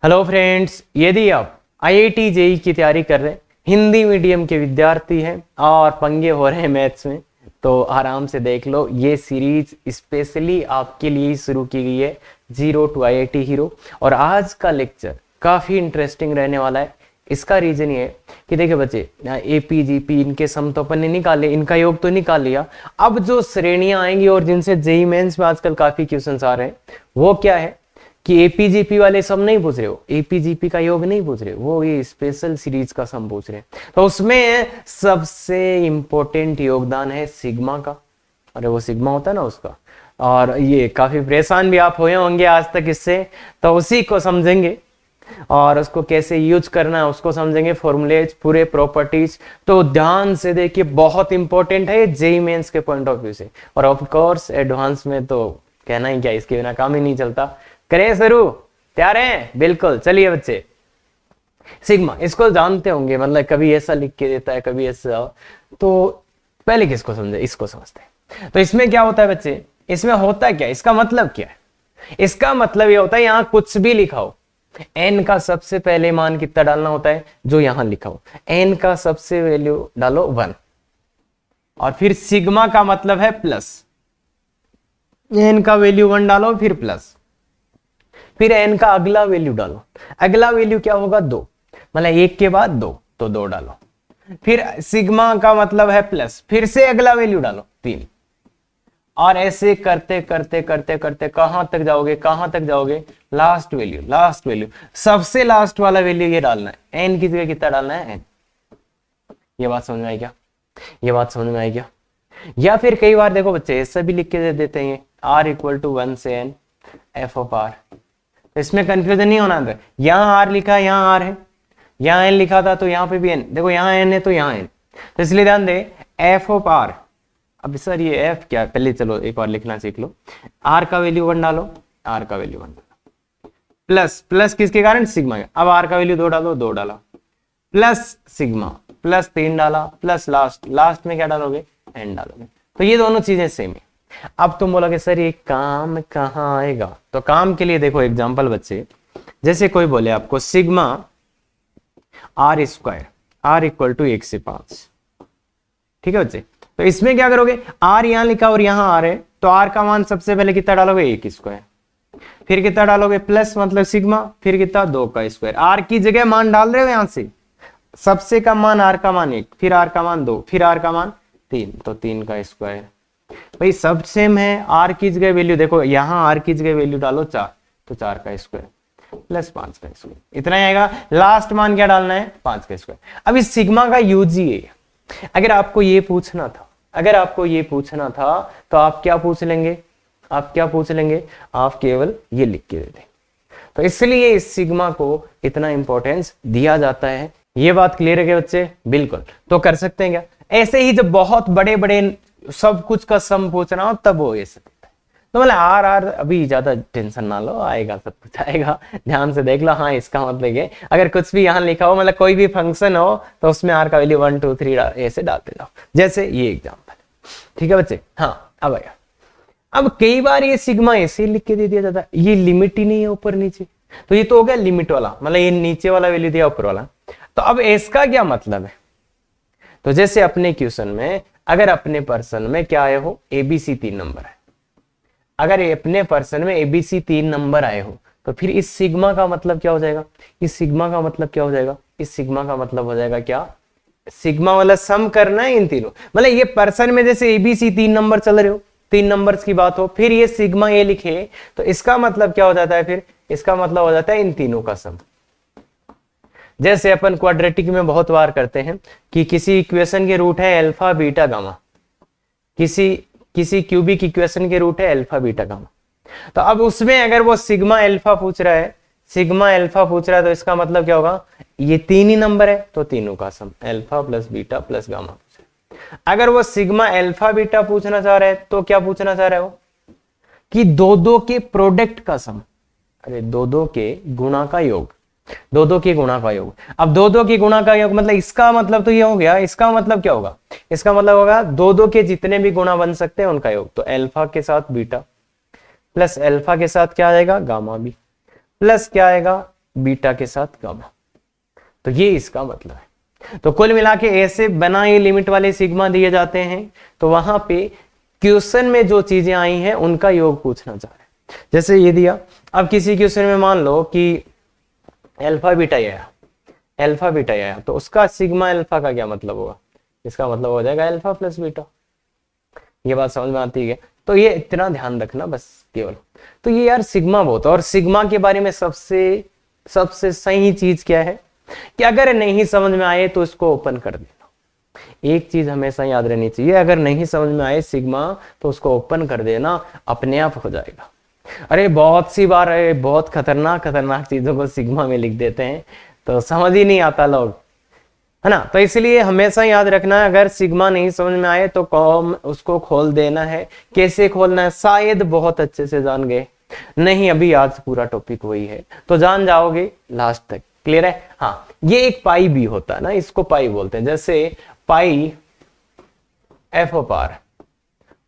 Hello friends, यदि आप IIT JEE की तैयारी कर रहे हैं, हिंदी मीडियम के विद्यार्थी हैं और पंगे हो रहे हैं मैथ्स में, तो आराम से देख लो। ये सीरीज स्पेशली आपके लिए ही शुरू की गई है, जीरो टू आईआईटी हीरो। और आज का लेक्चर काफ़ी इंटरेस्टिंग रहने वाला है। इसका रीजन ये है कि देखिए बच्चे, एपी जीपी इनके सम तो अपन ने निकाले, इनका योग तो निकाल लिया। अब जो श्रेणियां आएंगी और जिनसे जेईई मेंस में आजकल काफ़ी क्वेश्चंस आ रहे हैं, वो क्या है कि एपीजीपी वाले सम नहीं पूछ रहे हो, एपीजीपी का योग नहीं पूछ रहे हो, वो ये स्पेशल सीरीज का सम पूछ रहे हैं। तो उसमें सबसे इंपॉर्टेंट योगदान है सिग्मा का। अरे वो सिग्मा होता है ना उसका, और ये काफी परेशान भी आप हुए होंगे आज तक इससे, तो उसी को समझेंगे और उसको कैसे यूज करना है उसको समझेंगे, फॉर्मूलेज पूरे प्रॉपर्टीज। तो ध्यान से देखिए, बहुत इंपॉर्टेंट है जेईई मेंस के पॉइंट ऑफ व्यू से, और ऑफ कोर्स एडवांस में तो कहना ही क्या, इसके बिना काम ही नहीं चलता। करें शुरू? तैयार हैं? बिल्कुल। चलिए बच्चे, सिग्मा इसको जानते होंगे, मतलब कभी ऐसा लिख के देता है कभी ऐसा। तो पहले किसको समझे, इसको समझते हैं। तो इसमें क्या होता है बच्चे, इसमें होता क्या, इसका मतलब क्या है? इसका मतलब ये होता है, यहां कुछ भी लिखा हो, एन का सबसे पहले मान कितना डालना होता है, जो यहां लिखा हो एन का सबसे वैल्यू डालो 1, और फिर सिग्मा का मतलब है प्लस, एन का वैल्यू 1 डालो फिर प्लस, फिर एन का अगला वैल्यू डालो। अगला वैल्यू क्या होगा, 2, मतलब 1 के बाद 2, तो 2 डालो। फिर सिग्मा का मतलब है प्लस, फिर से अगला वैल्यू डालो 3, और ऐसे करते करते करते करते कहां तक जाओगे, कहां तक जाओगे, लास्ट वैल्यू, लास्ट वैल्यू, सबसे लास्ट वाला वैल्यू ये डालना है। एन की जगह कितना डालना है, एन। ये बात समझ में आई क्या? ये बात समझ में आई क्या? या फिर कई बार देखो बच्चे, ऐसा भी लिख के दे देते हैं, आर इक्वल टू 1 से एन एफ ऑफ आर। इसमें कंफ्यूजन नहीं होना था, यहां आर लिखा है, यहां आर है, यहां एन लिखा था तो यहां पे भी एन, देखो यहां एन है तो यहां एन, तो इसलिए ध्यान दे एफ ऑफ आर। अब सर ये एफ क्या, पहले चलो एक बार लिखना सीख लो। आर का वैल्यू 1 डालो, आर का वैल्यू 1 डालो, प्लस प्लस किसके कारण, सिग्मा। अब आर का वैल्यू 2 डालो, 2 डाला, प्लस सिग्मा, प्लस 3 डाला, प्लस लास्ट, लास्ट में क्या डालोगे, एन डालोगे। तो ये दोनों चीजें सेम है। अब तुम बोलोगे सर ये काम कहां आएगा, तो काम के लिए देखो एग्जांपल बच्चे, जैसे कोई बोले आपको sigma R square, R equal to 1 से 5, ठीक है बच्चे। तो इसमें क्या करोगे, आर यहां लिखा और यहां आर है, तो आर का मान सबसे पहले कितना डालोगे, 1 स्क्वायर, फिर कितना डालोगे प्लस मतलब सिग्मा, फिर कितना 2 का स्क्वायर। आर की जगह मान डाल रहे हो यहां से, सबसे कम मान आर का मान 1, फिर आर का मान 2, फिर आर का मान 3, तो 3 का स्क्वायर। भाई सब सेम है, आर की जगह वैल्यू देखो, यहां आर की जगह वैल्यू डालो 4, तो 4 का स्क्वायर प्लस 5 का स्क्वायर, इतना ही आएगा। लास्ट मान क्या डालना है, 5 का स्क्वायर। अब इस सिग्मा का यूज ही है। अगर आपको ये पूछना था, अगर आपको ये पूछना था तो आप क्या पूछ लेंगे, आप क्या पूछ लेंगे, आप केवल ये लिख के देते। तो इसलिए इस सिग्मा को इतना इंपॉर्टेंस दिया जाता है। ये बात क्लियर है क्या बच्चे? बिल्कुल। तो कर सकते हैं क्या, ऐसे ही जब बहुत बड़े बड़े सब कुछ का सम पूछना हो तब वो ये सकता है। तो मतलब आर आर अभी ज्यादा टेंशन ना लो, आएगा, सब कुछ आएगा, ध्यान से देख लो। हाँ, इसका मतलब ये, अगर कुछ भी यहाँ लिखा हो, मतलब कोई भी फंक्शन हो, तो उसमें आर का वैल्यू 1 2 3 ऐसे डालते जाओ, जैसे ये एग्जाम्पल, ठीक है बच्चे। हाँ, अब आया। अब कई बार ये सिग्मा ऐसे लिख के दे दिया जाता है, ये लिमिट ही नहीं है ऊपर नीचे, तो ये तो हो गया लिमिट वाला, मतलब ये नीचे वाला वैल्यू दिया ऊपर वाला। तो अब इसका क्या मतलब है, तो जैसे अपने क्वेश्चन में, अगर अपने पर्सन में क्या आए हो, एबीसी 3 नंबर है, अगर अपने पर्सन में एबीसी 3 नंबर आए हो, तो फिर इस सिग्मा का मतलब क्या हो जाएगा, इस सिग्मा का मतलब क्या हो जाएगा, इस सिग्मा का मतलब हो जाएगा क्या, सिग्मा वाला सम करना है इन तीनों, मतलब ये पर्सन में जैसे एबीसी 3 नंबर चल रहे हो, 3 नंबर्स की बात हो, फिर ये सिग्मा ये लिखे, तो इसका मतलब क्या हो जाता है, फिर इसका मतलब हो जाता है इन तीनों का सम। जैसे अपन क्वाड्रेटिक में बहुत बार करते हैं कि किसी इक्वेशन के रूट है अल्फा बीटा गामा, किसी क्यूबिक इक्वेशन के रूट है अल्फा बीटा गामा। तो अब उसमें अगर वो सिग्मा अल्फा पूछ रहा है, सिग्मा अल्फा पूछ रहा है, तो इसका मतलब क्या होगा, ये 3 ही नंबर है तो तीनों का sum, alpha plus beta plus gamma पूछ रहा है। अगर वो सिग्मा अल्फा बीटा पूछना चाह रहा है, तो क्या पूछना चाह रहा है वो, कि दो के प्रोडक्ट का सम, अरे दो के गुणा का योग, दो के गुणा का योग। अब दो के गुणा का योग मतलब इसका मतलब तो ये हो गया, इसका मतलब क्या होगा, इसका मतलब होगा दो के जितने भी गुणा बन सकते हैं उनका योग। तो अल्फा के साथ बीटा प्लस अल्फा के साथ क्या आएगा, गामा भी, प्लस क्या आएगा, बीटा के साथ गामा। तो ये इसका मतलब है। तो कुल मिला के ऐसे बना ये लिमिट वाले सिग्मा दिए जाते हैं, तो वहां पे क्वेश्चन में जो चीजें आई हैं उनका योग पूछना चाह रहे हैं। जैसे ये दिया, अब किसी क्वेश्चन में मान लो कि अल्फा बीटा आया, अल्फा बीटा आया, तो उसका सिग्मा अल्फा का क्या मतलब होगा? इसका मतलब हो जाएगा अल्फा प्लस बीटा। ये बात समझ में आती है? तो ये इतना ध्यान रखना बस केवल। तो ये यार सिग्मा बहुत है, और सिग्मा के बारे में सबसे सही चीज क्या है कि अगर नहीं समझ में आए तो इसको ओपन कर देना। एक चीज हमेशा याद रहनी चाहिए, अगर नहीं समझ में आए सिग्मा तो उसको ओपन कर देना, अपने आप हो जाएगा। अरे बहुत सी बार बहुत खतरनाक चीजों को सिग्मा में लिख देते हैं तो समझ ही नहीं आता लोग, है ना। तो इसलिए हमेशा याद रखना है, अगर सिग्मा नहीं समझ में आए तो उसको खोल देना है। कैसे खोलना है शायद बहुत अच्छे से जान गए, नहीं अभी आज पूरा टॉपिक वही है तो जान जाओगे लास्ट तक। क्लियर है? हाँ, ये एक पाई भी होता है ना, इसको पाई बोलते हैं। जैसे पाई एफ ऑफ आर,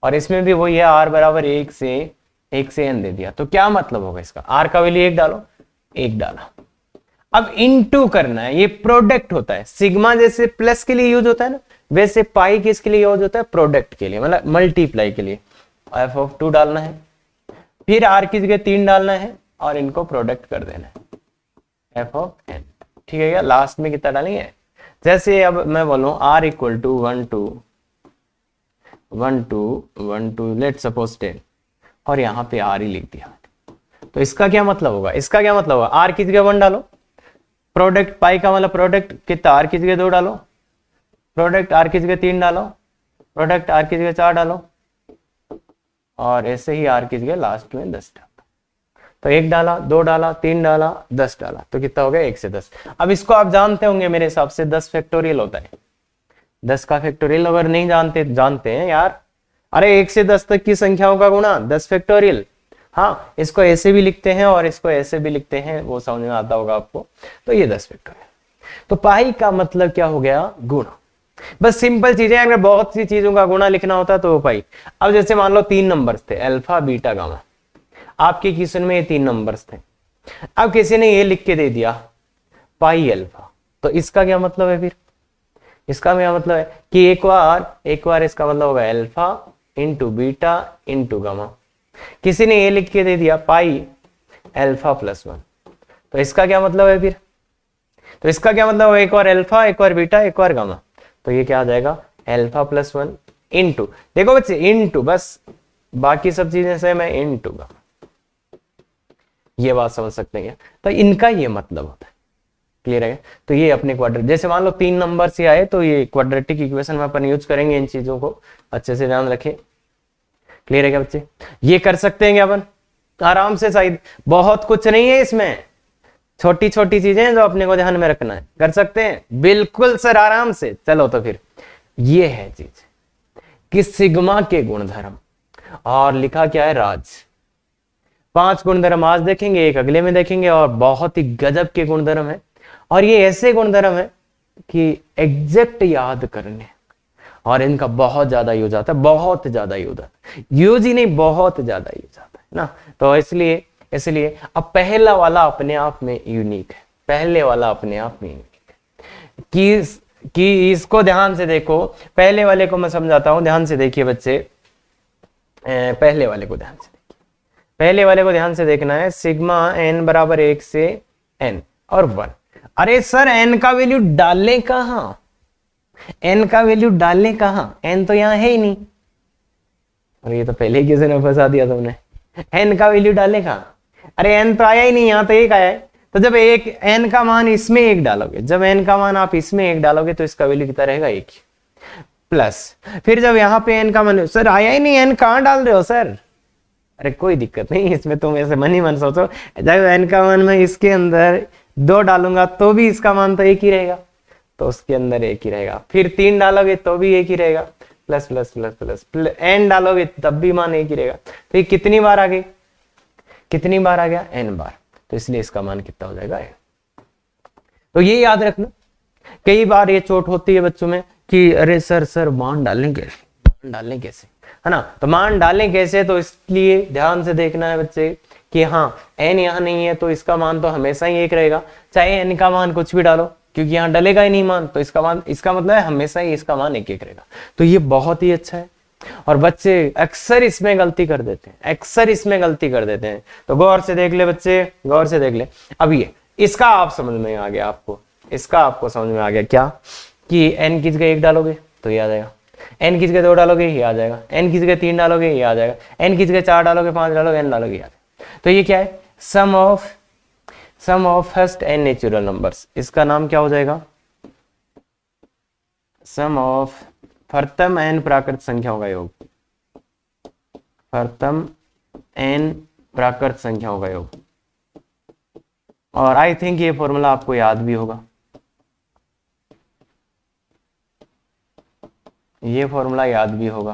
और इसमें भी वही है, आर बराबर 1 से n दे दिया। तो क्या मतलब होगा इसका? आर का वैल्यू 1 डालो, 1 डाला। अब इनटू करना है, ये प्रोडक्ट होता है। सिग्मा जैसे प्लस के लिए यूज होता है ना, वैसे पाई किसके लिए यूज होता है? प्रोडक्ट के लिए, मतलब मल्टीप्लाई के लिए। एफ ऑफ 2 डालना है, फिर आर की जगह 3 डालना है और इनको प्रोडक्ट कर देना है, एफ ऑफ n। ठीक है क्या? लास्ट में कितना डालेंगे? जैसे अब मैं बोलूं r equal to 1 2 let suppose 10, और यहां पे r ही लिख दिया। तो इसका क्या मतलब होगा? इसका क्या मतलब होगा? r की जगह 1 डालो, प्रोडक्ट पाई का मतलब प्रोडक्ट कितना, r की जगह 2 डालो, प्रोडक्ट r की जगह 3 डालो, प्रोडक्ट r की जगह 4 डालो, और ऐसे ही r की जगह लास्ट में 10 डालो। तो 1 डाला, 2 डाला, 3 डाला, 10 डाला, तो कितना हो गया? 1 से 10। अब इसको आप जानते होंगे मेरे हिसाब से 10 फैक्टोरियल होता है। 10 का फैक्टोरियल अगर नहीं जानते हैं यार, अरे 1 से 10 तक की संख्याओं का गुणा 10 फैक्टोरियल। हाँ, इसको ऐसे भी लिखते हैं और इसको ऐसे भी लिखते हैं, वो समझ में आता होगा आपको। तो ये 10 फैक्टोरियल। तो पाई का मतलब क्या हो गया? गुणा। बस सिंपल चीजें, अगर बहुत सी चीजों का गुणा लिखना होता तो वो पाई। अब जैसे मान लो 3 नंबर्स थे, अल्फा बीटा गामा, आपके क्वेश्चन में ये 3 नंबर्स थे। अब किसी ने ये लिख के दे दिया पाई अल्फा, तो इसका क्या मतलब है? फिर इसका क्या मतलब है कि एक बार इसका मतलब होगा alpha into beta into gamma. किसी ने ये लिख के दे दिया पाई अल्फा प्लस 1, तो इसका क्या मतलब है? फिर तो इसका क्या मतलब है? एक बार अल्फा, एक बार बीटा, एक बार गामा, तो ये क्या आ जाएगा? अल्फा प्लस 1 इंटू, देखो बच्चे इंटू, बस बाकी सब चीजें सेम है, इंटू गामा। ये बात समझ सकते हैं? तो इनका ये मतलब होता है। क्लियर है? तो ये अपने क्वाड्रेटिक, जैसे मान लो 3 नंबर से आए तो ये क्वाड्रेटिक इक्वेशन में अपन यूज करेंगे। इन चीजों को अच्छे से ध्यान रखें। क्लियर है क्या बच्चे? ये कर सकते हैं क्या अपन आराम से? शायद बहुत कुछ नहीं है इसमें, छोटी छोटी चीजें जो अपने को ध्यान में रखना है। कर सकते हैं? बिल्कुल सर, आराम से। चलो तो फिर ये है चीज कि सिग्मा के गुणधर्म, और लिखा क्या है? राज। 5 गुणधर्म आज देखेंगे, एक अगले में देखेंगे, और बहुत ही गजब के गुणधर्म है। और ये ऐसे गुणधर्म है कि एग्जैक्ट याद करने, और इनका बहुत ज्यादा यूज आता है, बहुत ज्यादा यूज आता है। यूज ही नहीं, बहुत ज्यादा यूज आता है ना। तो इसलिए अब पहला वाला अपने आप में यूनिक है, पहले वाला अपने आप में यूनिक है कि इसको ध्यान से देखो। पहले वाले को मैं समझाता हूं, ध्यान से देखिए बच्चे। पहले वाले को ध्यान से देखना है। सिग्मा n बराबर 1 से n और 1। अरे सर n का वैल्यू डालने कहां? n का वैल्यू डालने कहां? n तो यहां है ही नहीं। अरे ये तो पहले ही किसी ने फंसा दिया तुमने। n का वैल्यू डालने कहां? अरे n तो आया ही नहीं, यहां तो 1 आया है। तो जब n का मान इसमें 1 डालोगे, जब n का मान आप इसमें 1 डालोगे तो इसका वैल्यू कितना रहेगा? 1 प्लस। फिर जब यहाँ पे n का मान, सर आया ही नहीं, n कहां डाल रहे हो सर? अरे कोई दिक्कत नहीं, इसमें तुम ऐसे मन ही मन सोचो, जब n का मान मैं इसके अंदर 2 डालूंगा तो भी इसका मान तो 1 ही रहेगा, तो उसके अंदर 1 ही रहेगा। फिर 3 डालोगे तो भी 1 ही रहेगा, plus plus plus plus n डालोगे तब भी मान 1 ही रहेगा। तो ये कितनी बार आ गई? कितनी बार आ गया? n बार। तो इसलिए इसका मान कितना हो जाएगा? n। तो ये याद रखना। कई बार ये चोट होती है बच्चों में कि अरे सर मान डालने कैसे, है ना। तो मान डालें कैसे? तो इसलिए ध्यान से देखना है बच्चे कि हाँ n यहाँ नहीं है तो इसका मान तो हमेशा ही 1 रहेगा, चाहे n का मान कुछ भी डालो, क्योंकि यहाँ डलेगा ही नहीं मान, तो इसका मान, इसका मतलब है हमेशा ही इसका मान 1 1 रहेगा। तो ये बहुत ही अच्छा है। और बच्चे अक्सर इसमें गलती कर देते हैं, अक्सर इसमें गलती कर देते हैं। तो गौर से देख ले बच्चे, गौर से देख ले। अब ये इसका आप समझ में आ गया, आपको इसका आपको समझ में आ गया क्या, कि n की जगह 1 डालोगे तो ये आ जाएगा, n की जगह 2 डालोगे ये आ जाएगा, n की जगह 3 डालोगे ये आ जाएगा, n की जगह 4 डालोगे, 5 डालोगे, n डालोगे ये आ जाएगा। तो ये क्या है, sum of first n natural numbers. इसका नाम क्या हो जाएगा, सम ऑफ प्रथम n प्राकृत संख्याओं का योग, प्रथम n प्राकृत संख्याओं का योग। और आई थिंक ये फॉर्मूला आपको याद भी होगा, ये फॉर्मूला याद भी होगा।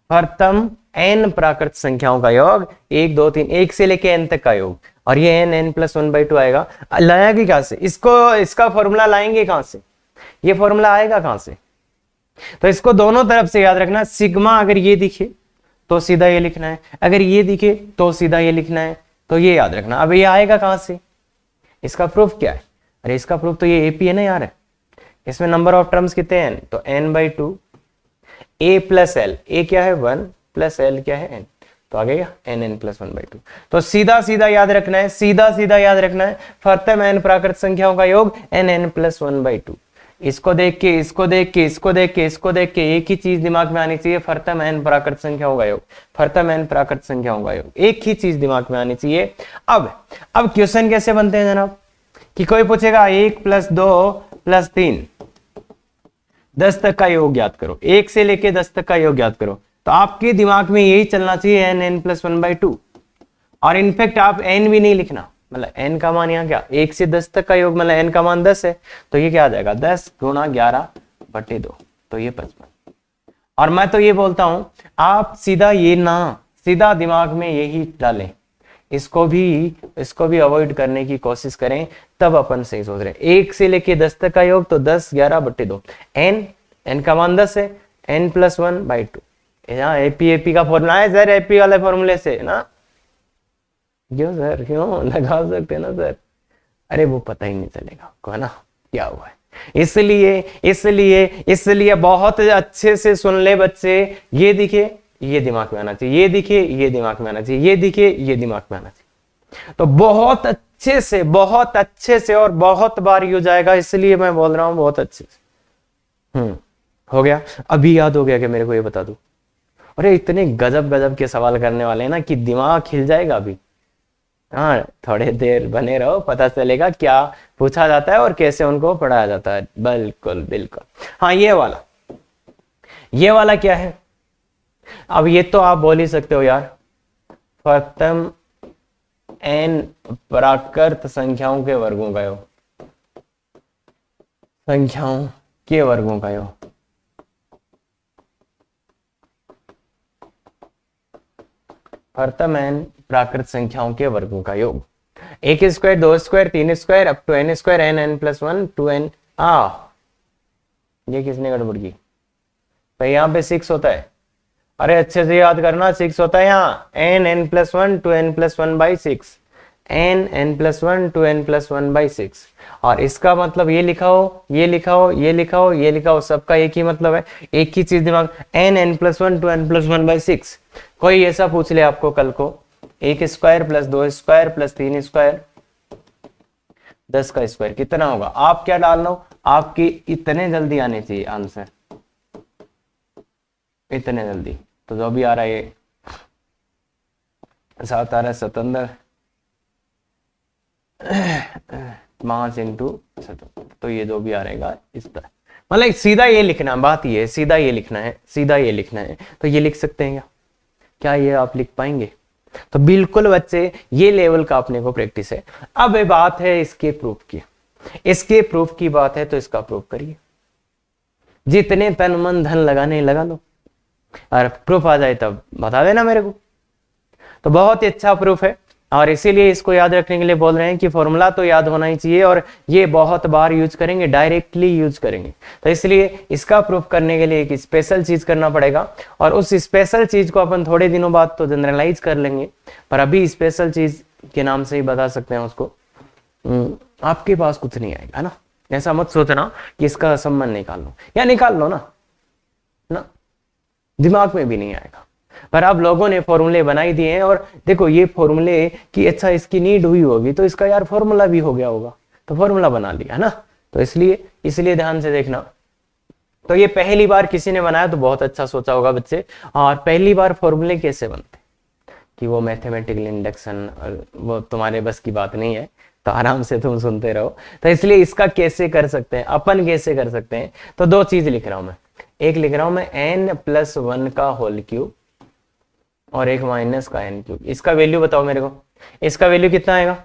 प्रथम n प्राकृत संख्याओं का योग 1 2 3, 1 से लेके n तक का योग, और ये n n+1/2 आएगा। लाएंगे कहां से इसको, इसका फॉर्मूला लाएंगे कहां से, ये फॉर्मूला आएगा कहां से। तो इसको दोनों तरफ से याद रखना, सिग्मा अगर ये दिखे तो सीधा ये लिखना है, अगर ये दिखे तो सीधा ये लिखना है, तो ये याद रखना। अब ये आएगा कहां से, इसका प्रूफ क्या है, अरे इसका प्रूफ तो ये AP है ना यार, इसमें नंबर ऑफ टर्म्स कितने हैं, तो n/2 a plus l, a क्या है 1 प्लस l क्या है n, तो आ गया n+1/2। तो सीधा सीधा याद रखना है, सीधा सीधा याद रखना है, प्रथम n प्राकृत संख्याओं का योग n+1/2। इसको देख के, इसको देख के, इसको देख के, इसको देख के एक ही चीज दिमाग में आनी चाहिए, प्रथम n प्राकृत संख्याओं का योग, प्रथम n प्राकृत संख्याओं का योग, एक ही चीज दिमाग में आनी चाहिए। अब क्वेश्चन कैसे बनते हैं जनाब, कि कोई पूछेगा 1 + 2 + 3 10 तक का योग याद करो, 1 से लेके 10 तक का योग याद करो, तो आपके दिमाग में यही चलना चाहिए n+1/2। और इनफेक्ट आप n भी नहीं लिखना, मतलब n का मान यहाँ क्या 1 से 10 तक का योग, मतलब n का मान 10 है, तो ये क्या आ जाएगा 10 × 11/2, तो ये 55। और मैं तो ये बोलता हूं आप सीधा ये ना, सीधा दिमाग में यही डालें, इसको भी अवॉइड करने की कोशिश करें, तब अपन सही सोच रहे हैं। 1 से लेके 10 तक का योग तो 10 11/2, n का मान 10 है, n+1/2। यहाँ AP का फॉर्मूला है सर, AP वाले फॉर्मूले से ना, क्यों सर, क्यों लगा सकते हैं ना सर, अरे वो पता ही नहीं चलेगा को, है ना क्या हुआ है। इसलिए बहुत अच्छे से सुन ले बच्चे, ये दिखे ये दिमाग में आना चाहिए, ये दिखे ये दिमाग में आना चाहिए, ये दिखे ये दिमाग में आना चाहिए। तो बहुत अच्छे से और बहुत बार हो जाएगा, इसलिए मैं बोल रहा हूं बहुत अच्छे से। हो गया, अभी याद हो गया कि मेरे को ये बता दूं। अरे इतने गजब के सवाल करने वाले हैं ना कि दिमाग खिल जाएगा अभी। हाँ, थोड़े देर बने रहो, पता चलेगा क्या पूछा जाता है और कैसे उनको पढ़ाया जाता है। बिल्कुल बिल्कुल। हाँ, ये वाला क्या है, अब ये तो आप बोल ही सकते हो यार, प्रथम n प्राकृत संख्याओं के वर्गों का योग, संख्याओं के वर्गों का योग। प्रथम n प्राकृत संख्याओं के वर्गों का योग, 1 square 2 square 3 square up to n square n+1 2n। ये किसने गड़बड़ की भाई, यहाँ पे 6 होता है, अरे अच्छे से याद करना, 6 होता है यहाँ, n+1 2n+1/6, n+1 2n+1/6। और इसका मतलब ये लिखा हो, ये लिखा हो, ये लिखा हो, ये लिखा हो, सबका एक ही मतलब है, एक ही चीज दिमाग, n+1 2n+1/6। कोई ऐसा पूछ ले आपको कल को, 1 स्क्वायर + 2 स्क्वायर + 3 स्क्वायर 10 का स्क्वायर कितना होगा, आप क्या डालना हो, आपकी इतने जल्दी आने चाहिए आंसर, इतने जल्दी। तो जो भी आ रहा है ये 7 आ रहा है 77, 5 × 77, तो ये जो भी आ रहेगा इस तरह, मतलब सीधा ये लिखना, बात ये है सीधा ये लिखना है, सीधा ये लिखना है। तो ये लिख सकते हैं क्या ये आप लिख पाएंगे? तो बिल्कुल बच्चे, ये लेवल का अपने को प्रैक्टिस है। अब ये बात है इसके प्रूफ की, इसके प्रूफ की बात है, तो इसका प्रूफ करिए, जितने तन मन धन लगाने लगा लो, और प्रूफ आ जाए तब बता देना मेरे को। तो बहुत ही अच्छा प्रूफ है, और इसीलिए इसको याद रखने के लिए बोल रहे हैं कि फॉर्मूला तो याद होना ही चाहिए, और ये बहुत बार यूज करेंगे, डायरेक्टली यूज करेंगे। तो इसलिए इसका प्रूफ करने के लिए एक स्पेशल चीज करना पड़ेगा, और उस स्पेशल चीज को अपन थोड़े दिनों बाद तो जनरलाइज कर लेंगे, पर अभी स्पेशल चीज के नाम से ही बता सकते हैं उसको। आपके पास कुछ नहीं आएगा ना, ऐसा मत सोचना कि इसका संबंध निकाल लो, या निकाल लो ना, दिमाग में भी नहीं आएगा। पर अब लोगों ने फॉर्मूले बनाई दिए हैं, और देखो ये फॉर्मूले की अच्छा इसकी नीड हुई होगी तो इसका यार फॉर्मूला भी हो गया होगा, तो फॉर्मूला बना लिया ना। तो इसलिए ध्यान से देखना। तो ये पहली बार किसी ने बनाया तो बहुत अच्छा सोचा होगा बच्चे। और पहली बार फॉर्मूले कैसे बनते कि वो मैथमेटिकल इंडक्शन, वो तुम्हारे बस की बात नहीं है, तो आराम से तुम सुनते रहो। तो इसलिए इसका कैसे कर सकते हैं अपन, कैसे कर सकते हैं, तो दो चीज लिख रहा हूं मैं। एक लिख रहा हूं मैं n+1 का होल क्यूब, और एक माइनस का n क्यूब। इसका वैल्यू बताओ मेरे को, इसका वैल्यू कितना आएगा,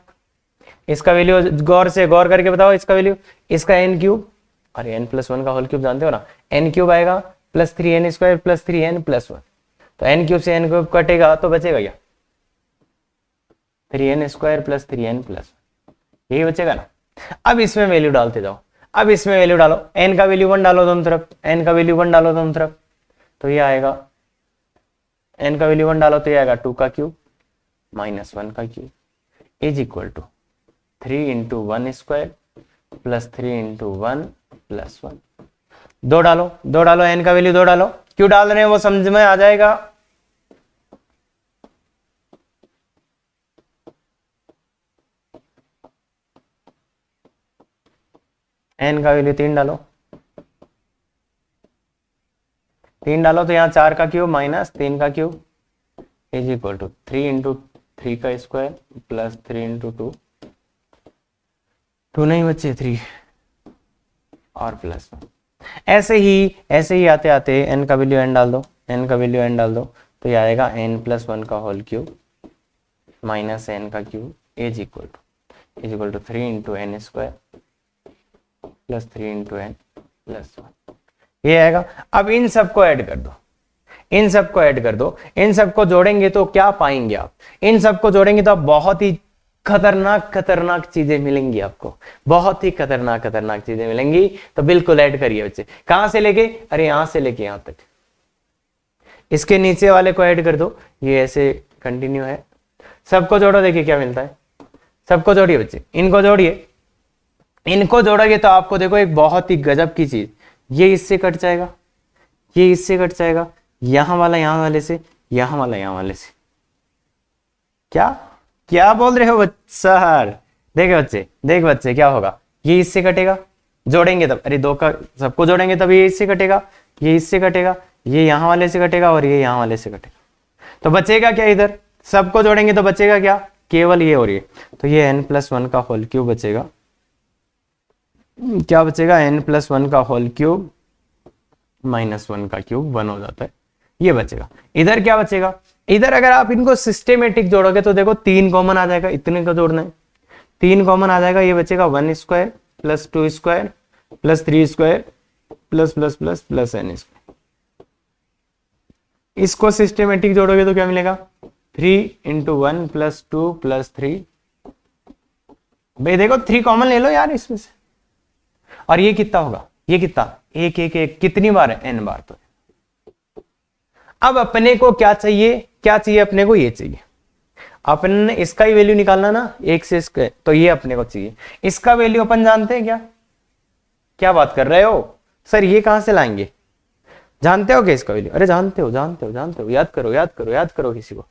इसका वैल्यू गौर करके बताओ इसका वैल्यू। इसका n क्यूब, और n+1 का होल क्यूब जानते हो ना, n क्यूब आएगा +3n² +3n+1। तो n क्यूब से n क्यूब कटेगा तो बचेगा क्या, 3n² +3n+1, यही बचेगा ना। अब इसमें वैल्यू डालते जाओ, अब इसमें वैल्यू डालो, n का वैल्यू 1 डालो दोनों तरफ, n का वैल्यू 1 डालो दोनों तरफ, तो ये आएगा n का वैल्यू 1 डालो तो ये आएगा 2 का क्यूब -1 का क्यूब इज इक्वल टू 3 × 1² + 3 × 1 + 1। दो डालो n का वैल्यू 2 डालो, क्यों डाल रहे हैं वो समझ में आ जाएगा। n का वैल्यू 3 डालो, 3 डालो तो यहाँ 4 का क्यूब -3 का क्यूब इज इक्वल टू 3 × 3 का स्क्वायर + 3 × 2, 2 नहीं बच्चे 3 और +1। ऐसे ही आते आते n का वैल्यू n डाल दो, n का वैल्यू n डाल दो, तो ये आएगा n+1 का होल क्यूब -n का cube is equal to 3 × n² + 3 × n + 1, ये आएगा। अब इन सबको ऐड कर दो, इन सबको जोड़ेंगे तो क्या पाएंगे आप, इन सबको जोड़ेंगे तो आप बहुत ही खतरनाक चीजें मिलेंगी आपको, बहुत ही खतरनाक चीजें मिलेंगी। तो बिल्कुल ऐड करिए बच्चे। कहां से लेके, अरे यहां से लेके यहां तक, इसके नीचे वाले को ऐड कर दो, ये ऐसे कंटिन्यू है। सबको जोड़ो, देखिए क्या मिलता है। सबको जोड़िए बच्चे, इनको जोड़िए, इनको जोड़ोगे तो आपको देखो एक बहुत ही गजब की चीज, ये इससे कट जाएगा, ये इससे कट जाएगा, यहां वाला यहां वाले से, यहां वाला यहां वाले से। क्या बोल रहे हो सर, देख बच्चे क्या होगा, ये इससे कटेगा, जोड़ेंगे तब, अरे दो का सबको जोड़ेंगे तब ये इससे कटेगा, ये इससे कटेगा, ये यहां वाले से कटेगा, और ये यहां वाले से कटेगा। तो बचेगा क्या, इधर सबको जोड़ेंगे तो बचेगा क्या, केवल ये और ये। तो ये n+1 का होल क्यूब बचेगा। क्या बचेगा, n+1 का होल क्यूब -1 का क्यूब 1 हो जाता है, ये बचेगा। इधर क्या बचेगा, इधर अगर आप इनको सिस्टेमेटिक जोड़ोगे तो देखो 3 कॉमन आ जाएगा, इतने को जोड़ना है, 3 कॉमन आ जाएगा, ये बचेगा 1² + 2² + 3² + n²। इसको सिस्टेमेटिक जोड़ोगे तो क्या मिलेगा, 3 × 1 + 2 + 3। भाई देखो 3 कॉमन ले लो यार इसमें से, और ये कितना होगा, ये कितना, 1 1 1 कितनी बार है, n बार। तो अब अपने को क्या चाहिए अपने को, ये चाहिए। अपन ने इसका ही वैल्यू निकालना ना, 1 से स्क्वायर, तो ये अपने को चाहिए। इसका वैल्यू अपन जानते हैं क्या बात कर रहे हो सर, ये कहां से लाएंगे, जानते हो क्या इसका वैल्यू, अरे जानते हो, याद करो किसी को।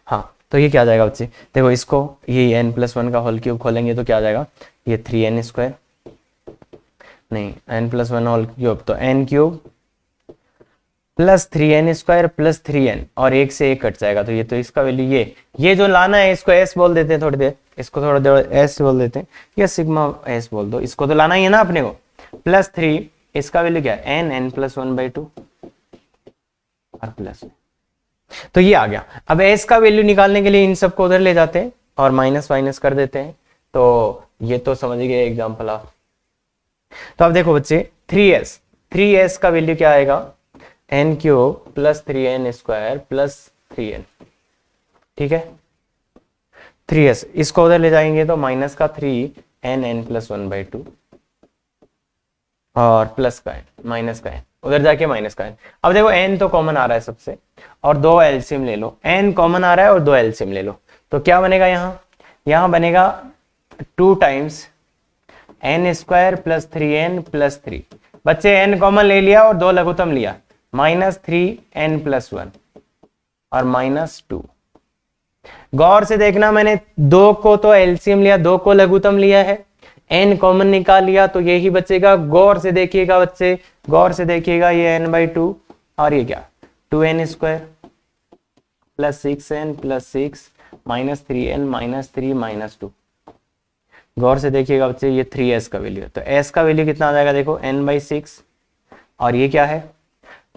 हाँ, तो ये क्या आ जाएगा बच्चे, देखो इसको, ये n+1 का होल क्यूब खोलेंगे तो क्या आ जाएगा, ये 3n² नहीं, n+1 होल क्यूब तो n³ + 3n² + 3n, और 1 से 1 कट जाएगा, तो ये तो इसका वैल्यू ये जो लाना है इसको s बोल देते हैं, थोड़ी देर इसको थोड़ा देर s बोल देते हैं, या सिग्मा s बोल दो, इसको तो लाना ही है ना अपने को। +3 इसका वैल्यू क्या है, n+1/2 और +1, तो ये आ गया। अब s का वैल्यू निकालने के लिए इन सबको उधर ले जाते हैं और माइनस कर देते हैं, तो ये तो समझ गए एग्जाम्पल आप। तो अब देखो बच्चे 3s का वैल्यू क्या आएगा, n³ + 3n² + 3n, ठीक है। 3s, इसको उधर ले जाएंगे तो माइनस का 3n+1/2 और प्लस का n, माइनस का n, उधर जाके माइनस का n। अब देखो n तो कॉमन आ रहा है सबसे, और दो एलसीएम ले लो, n कॉमन आ रहा है और दो एलसीएम ले लो, तो क्या बनेगा यहाँ बनेगा 2 टाइम्स n² + 3n+3। बच्चे n कॉमन ले लिया और दो लघुत्तम लिया, -3n+1 और -2। गौर से देखना, मैंने दो को तो एलसीएम लिया, दो को लघुत्तम लिया है, n कॉमन निकाल लिया तो यही बचेगा। गौर से देखिएगा बच्चे, गौर से देखिएगा, ये n/2 और ये क्या 2n² + 6n + 6 -3n -3 -2। गौर से देखिएगा बच्चे, ये 3s का वैल्यू है, तो s का वैल्यू कितना आ जाएगा देखो n/6, और ये क्या है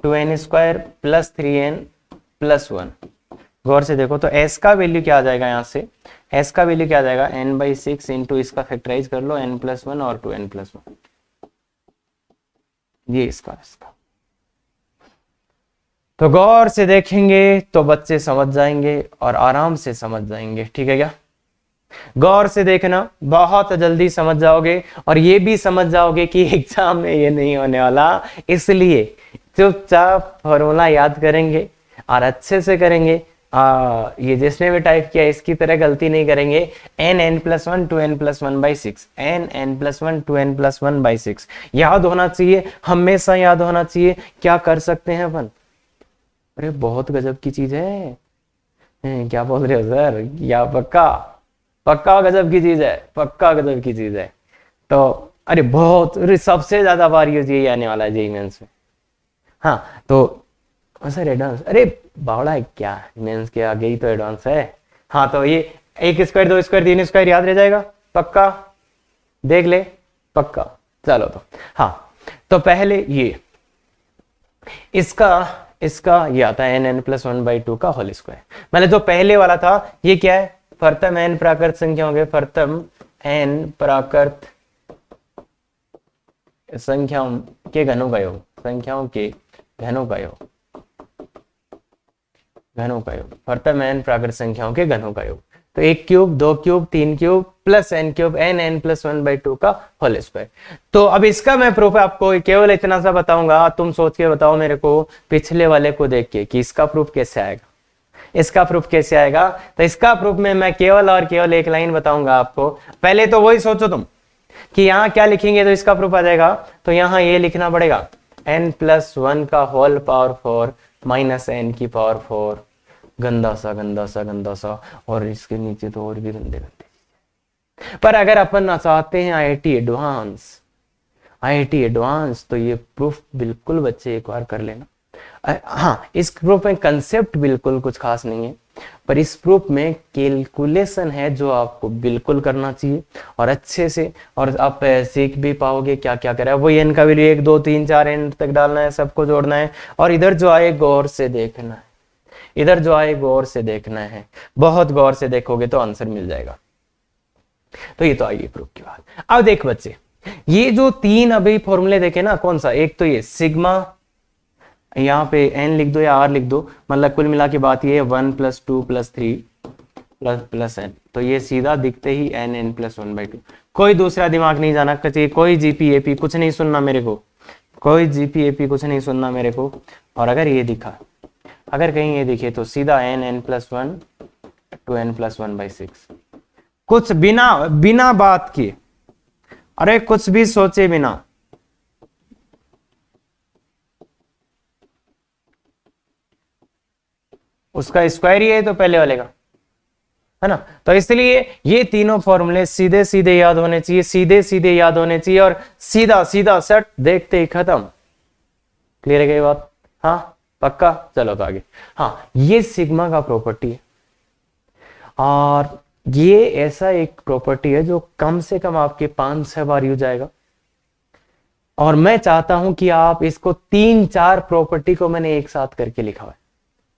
2n² + 3n+1। गौर से देखो तो s का वैल्यू क्या आ जाएगा, यहाँ से s का वैल्यू क्या आ जाएगा n/6 इंटू इसका फैक्टराइज कर लो n+1 और 2n+1, ये इसका। तो गौर से देखेंगे तो बच्चे समझ जाएंगे और आराम से समझ जाएंगे, ठीक है क्या? गौर से देखना, बहुत जल्दी समझ जाओगे, और ये भी समझ जाओगे कि एग्जाम में ये नहीं होने वाला, इसलिए चुपचाप फॉर्मूला याद करेंगे और अच्छे से करेंगे। ये जिसने भी टाइप किया इसकी तरह गलती नहीं करेंगे। n+1 2n+1/6, n+1 2n+1/6 याद होना चाहिए, हमेशा याद होना चाहिए। क्या कर सकते हैं अपन? अरे बहुत गजब की चीज है। क्या बोल रहे हो सर? या पक्का गजब की चीज है, पक्का गजब की चीज है। तो अरे बहुत, अरे सबसे ज्यादा बार यही आने वाला है जेईई मेंस में। हाँ तो सर एडवांस, अरे बावड़ा है क्या, मेंस के आगे ही तो एडवांस है। हाँ तो ये 1² 2² 3² याद रह जाएगा, पक्का देख ले, पक्का। चलो तो हाँ, तो पहले ये इसका ये आता है n+1/2 का होल स्क्वायर। मतलब जो पहले वाला था ये क्या है, प्रथम n प्राकृत संख्याओं के, प्रथम n प्राकृत संख्याओं के घनों का योग, संख्याओं के घनों का योग, प्रथम n प्राकृत संख्याओं के घनों का योग। तो 1 cube 2 cube 3 cube plus n cube n+1/2 का होल स्क्वायर। तो अब इसका मैं प्रूफ आपको केवल इतना सा बताऊंगा, तुम सोच के बताओ मेरे को पिछले वाले को देख के कि इसका प्रूफ कैसे आएगा, इसका प्रूफ कैसे आएगा। तो इसका प्रूफ में मैं केवल और केवल एक लाइन बताऊंगा आपको। पहले तो वही सोचो तुम कि यहाँ क्या लिखेंगे तो इसका प्रूफ आ जाएगा। तो यहाँ ये लिखना पड़ेगा n+1 का होल पावर 4 -n की पावर 4, गंदा सा, और इसके नीचे तो और भी गंदे। पर अगर अपन चाहते हैं आईआईटी एडवांस तो ये प्रूफ बिल्कुल बच्चे एक बार कर लेना। हाँ, इस प्रूफ में कंसेप्ट बिल्कुल कुछ खास नहीं है, पर इस प्रूफ में कैलकुलेशन है जो आपको बिल्कुल करना चाहिए और अच्छे से, और आप सीख भी पाओगे क्या क्या करा है। वो n का वैल्यू 1 2 3 4 n तक डालना है, सबको जोड़ना है, और इधर जो आए गौर से देखना है, इधर जो आए गौर से देखना है। बहुत गौर से देखोगे तो आंसर मिल जाएगा। तो ये तो आइए प्रूफ की बात। अब देख बच्चे, ये जो 3 अभी फॉर्मूले देखे ना, कौन सा, एक तो ये सिग्मा, यहाँ पे n लिख दो या r लिख दो, मतलब कुल मिला के बात ये 1 + 2 + 3 + n। तो ये सीधा दिखते ही n+1/2। कोई दूसरा दिमाग नहीं जाना चाहिए, कोई जीपीएपी कुछ नहीं सुनना मेरे को, कोई जीपीएपी कुछ नहीं सुनना मेरे को। और अगर ये दिखा, अगर कहीं ये दिखे तो सीधा n+1 2n+1/6, कुछ बिना बात किए, अरे कुछ भी सोचे बिना। उसका स्क्वायर ही है तो पहले वाले का, है ना। तो इसलिए ये तीनों फॉर्मूले सीधे सीधे याद होने चाहिए, सीधे सीधे याद होने चाहिए, और सीधा सीधा सेट देखते ही खत्म। क्लियर है क्या बात? हाँ पक्का। चलो तो आगे। हाँ, ये सिग्मा का प्रॉपर्टी है, और ये ऐसा एक प्रॉपर्टी है जो कम से कम आपके 5-6 बार यूज आएगा। और मैं चाहता हूं कि आप इसको 3-4 प्रॉपर्टी को मैंने एक साथ करके लिखा है,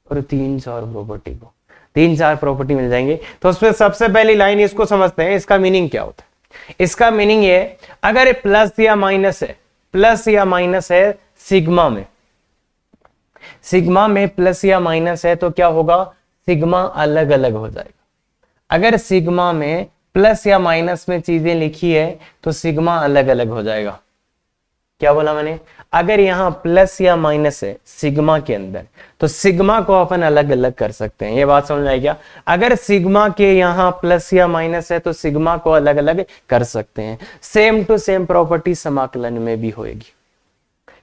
और 3-4 प्रॉपर्टी को 3-4 प्रॉपर्टी मिल जाएंगे। तो उसमें सबसे पहली लाइन इसको समझते हैं, इसका मीनिंग क्या होता है। इसका मीनिंग ये, अगर प्लस या माइनस है, प्लस या माइनस है सिग्मा में प्लस या माइनस है तो क्या होगा, सिग्मा अलग अलग हो जाएगा, अगर सिग्मा में प्लस या माइनस में चीजें लिखी है तो सिग्मा अलग अलग हो जाएगा। क्या बोला मैंने? अगर यहाँ प्लस या माइनस है सिग्मा के अंदर तो सिग्मा को अपन अलग अलग कर सकते हैं। ये बात समझ आई क्या? अगर सिग्मा के यहाँ प्लस या माइनस है तो सिग्मा को अलग अलग कर सकते हैं। सेम टू सेम प्रॉपर्टी समाकलन में भी होगी।